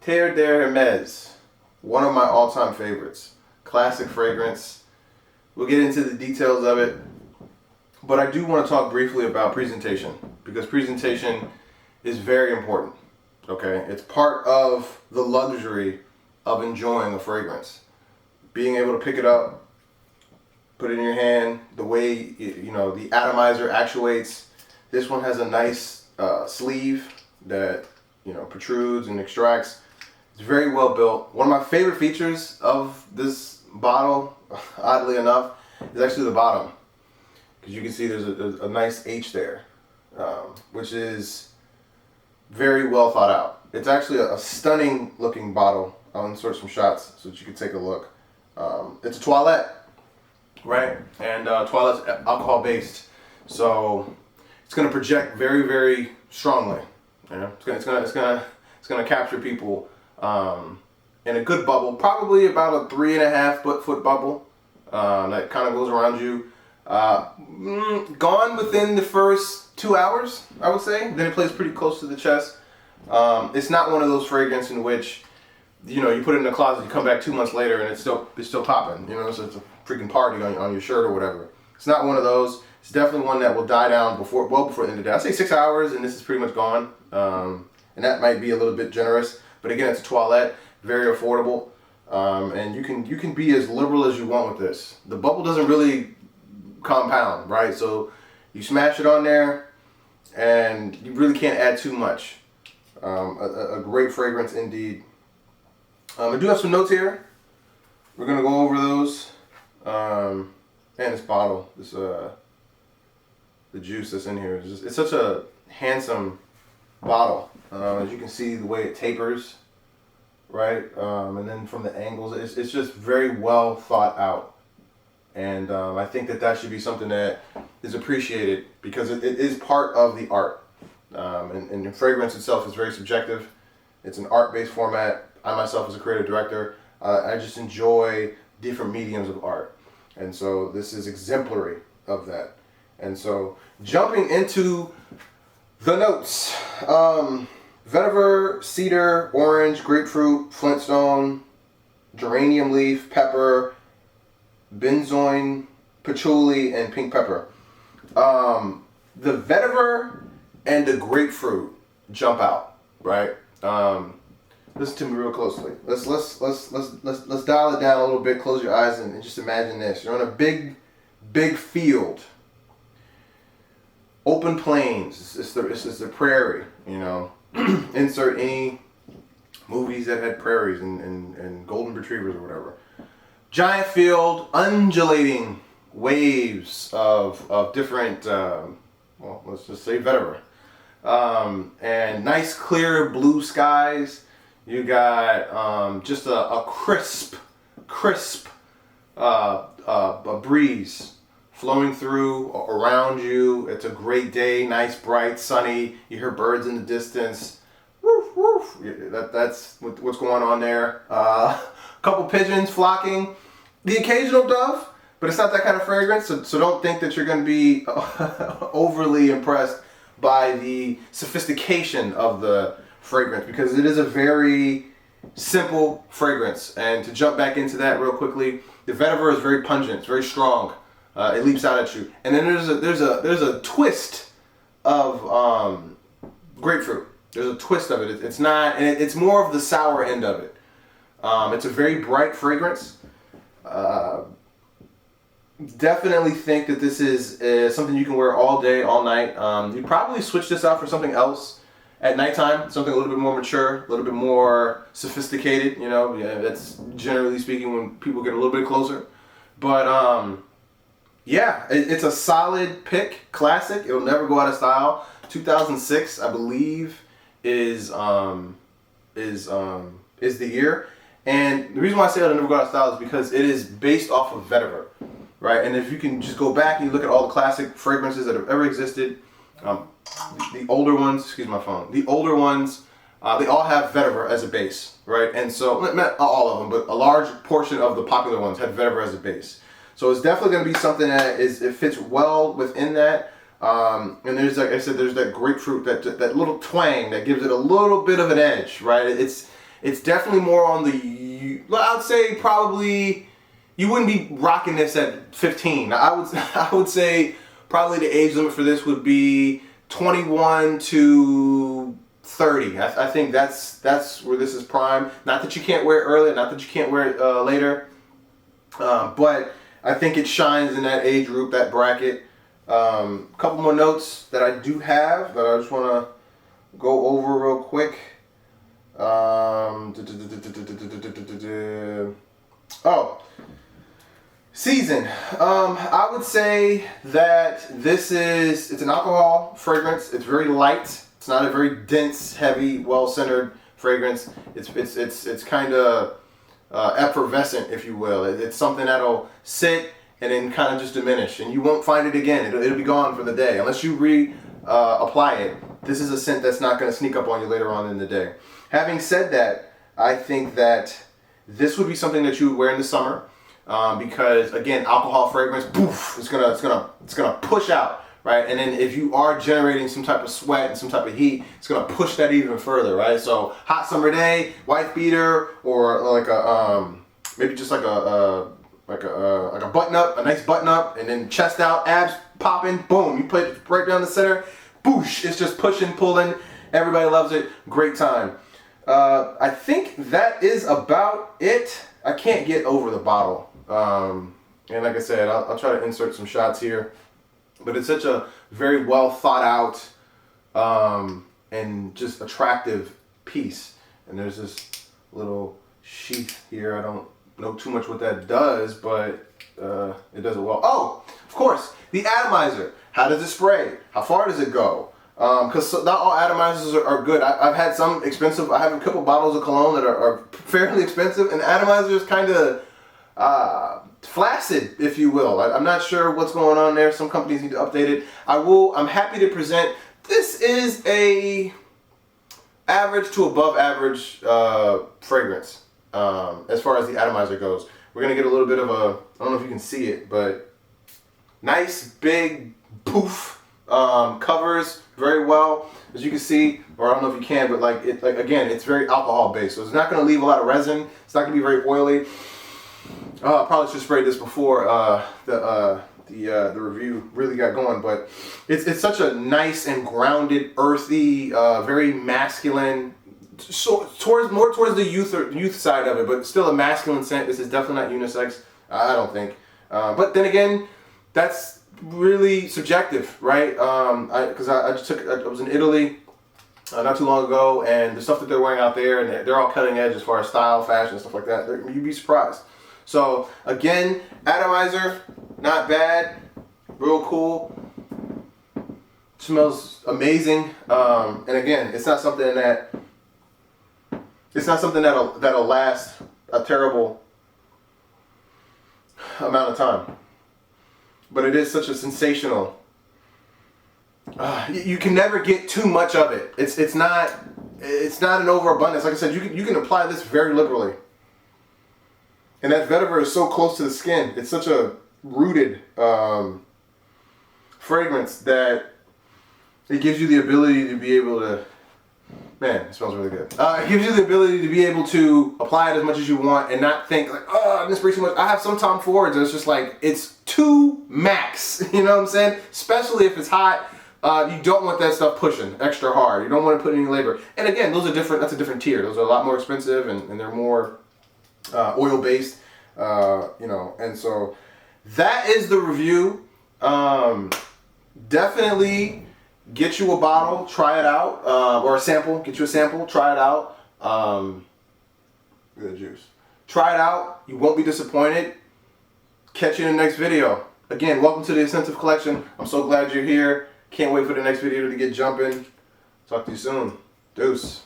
Terre Hermes, one of my all-time favorites. Classic fragrance. We'll get into the details of it, but I do want to talk briefly about presentation, because presentation is very important. Okay, it's part of the luxury of enjoying a fragrance. Being able to pick it up, put it in your hand, the way the atomizer actuates. This one has a nice sleeve that protrudes and extracts. It's very well built. One of my favorite features of this bottle, oddly enough, is actually the bottom, because you can see there's a nice H there, which is very well thought out. It's actually a stunning looking bottle. I'll insert some shots so that you can take a look. It's a toilette, right? And toilet's alcohol based, so it's going to project very, very strongly. It's gonna capture people in a good bubble, probably about a 3.5 foot bubble that kind of goes around you. Gone within the first 2 hours, I would say. Then it plays pretty close to the chest. It's not one of those fragrances in which you put it in the closet, you come back 2 months later, and it's still popping. So it's a freaking party on your shirt or whatever. It's not one of those. It's definitely one that will die down well before the end of the day. I say 6 hours, and this is pretty much gone. And that might be a little bit generous, but again, it's a toilette, very affordable, and you can be as liberal as you want with this. The bubble doesn't really compound, right? So you smash it on there, and you really can't add too much. A great fragrance indeed. I do have some notes here. We're gonna go over those. And this bottle, the juice that's in here it's such a handsome bottle. As you can see, the way it tapers, right? And then from the angles, it's just very well thought out. And I think that should be something that is appreciated, because it is part of the art. And the fragrance itself is very subjective. It's an art-based format. I myself, as a creative director, I just enjoy different mediums of art. And so this is exemplary of that. And so jumping into the notes. Vetiver, cedar, orange, grapefruit, flintstone, geranium leaf, pepper, benzoin, patchouli, and pink pepper. The vetiver and the grapefruit jump out, right? Listen to me real closely. Let's dial it down a little bit. Close your eyes and just imagine this. You're on a big field. Open plains. It's the prairie, Insert any movies that had prairies and golden retrievers or whatever. Giant field, undulating waves of different, let's just say vetiver. And nice clear blue skies. You got just a crisp a breeze flowing through around you. It's a great day, nice, bright, sunny. You hear birds in the distance. Woof, woof. That's what's going on there. A couple pigeons flocking. The occasional dove, but it's not that kind of fragrance. So don't think that you're going to be overly impressed by the sophistication of the fragrance, because it is a very simple fragrance. And to jump back into that real quickly, the vetiver is very pungent. It's very strong. It leaps out at you, and then there's a twist of grapefruit. There's a twist of it. It's not, and it's more of the sour end of it. It's a very bright fragrance. Definitely think that this is something you can wear all day, all night. You probably switch this out for something else at nighttime, something a little bit more mature, a little bit more sophisticated. That's generally speaking when people get a little bit closer. But yeah, it's a solid pick, classic. It'll never go out of style. 2006, I believe, is the year. And the reason why I say it'll never go out of style is because it is based off of vetiver, right? And if you can just go back and you look at all the classic fragrances that have ever existed, the older ones, excuse my phone, the older ones, they all have vetiver as a base, right? And so, not all of them, but a large portion of the popular ones have vetiver as a base. So it's definitely going to be something that it fits well within that. And there's, like I said, there's that grapefruit, that little twang that gives it a little bit of an edge, right? It's definitely more on the, I'd say probably, you wouldn't be rocking this at 15. I would say probably the age limit for this would be 21 to 30. I think that's where this is prime. Not that you can't wear it earlier, not that you can't wear it later, but I think it shines in that age group, that bracket. A couple more notes that I do have that I just want to go over real quick. Oh, season. I would say that it's an alcohol fragrance. It's very light. It's not a very dense, heavy, well-centered fragrance. It's kind of effervescent, if you will. It's something that'll sit and then kind of just diminish, and you won't find it again. It'll be gone for the day unless you apply it. This is a scent that's not going to sneak up on you later on in the day. Having said that, I think that this would be something that you would wear in the summer, because again, alcohol fragrance, poof, it's gonna push out, right? And then if you are generating some type of sweat and some type of heat, it's gonna push that even further, right? So hot summer day, wife beater, or like a maybe just like a button up, a nice button up, and then chest out, abs popping, boom, you put it right down the center, boosh, it's just pushing, pulling, everybody loves it, great time. I think that is about it. I can't get over the bottle. And like I said, I'll try to insert some shots here, but it's such a very well thought out and just attractive piece. And there's this little sheath here. I don't know too much what that does, but it does it well. Oh, of course, the atomizer. How does it spray? How far does it go? Because not all atomizers are good. I've had some expensive. I have a couple bottles of cologne that are fairly expensive, and the atomizer is kind of flaccid, if you will. I'm not sure what's going on there. Some companies need to update it. I'm happy to present. This is a average to above average fragrance as far as the atomizer goes. We're gonna get a little bit of a. I don't know if you can see it, but nice big poof. Covers very well, as you can see, or I don't know if you can, but like again, it's very alcohol based, so it's not going to leave a lot of resin. It's not going to be very oily. I probably should spray this before the review really got going, but it's such a nice and grounded, earthy, very masculine. So more towards the youth side of it, but still a masculine scent. This is definitely not unisex. I don't think. But then again, that's really subjective, right? Because I was in Italy not too long ago, and the stuff that they're wearing out there, and they're all cutting edge as far as style, fashion, stuff like that. You'd be surprised. So again, atomizer, not bad, real cool, smells amazing, and again, it's not something that'll last a terrible amount of time. But it is such a sensational. You can never get too much of it. It's not an overabundance. Like I said, you can apply this very liberally. And that vetiver is so close to the skin. It's such a rooted fragrance that it gives you the ability to be able to. Man, it smells really good. It gives you the ability to be able to apply it as much as you want and not think like, oh, this breaks too much. I have some Tom Fords and it's just like, it's too max. You know what I'm saying? Especially if it's hot. You don't want that stuff pushing extra hard. You don't want to put any labor. And again, those are different. That's a different tier. Those are a lot more expensive and they're more oil based. And so that is the review. Definitely. Get you a bottle, try it out, or a sample. Get you a sample, try it out. Look at the juice. Try it out. You won't be disappointed. Catch you in the next video. Again, welcome to the Inscentive Collection. I'm so glad you're here. Can't wait for the next video to get jumping. Talk to you soon. Deuce.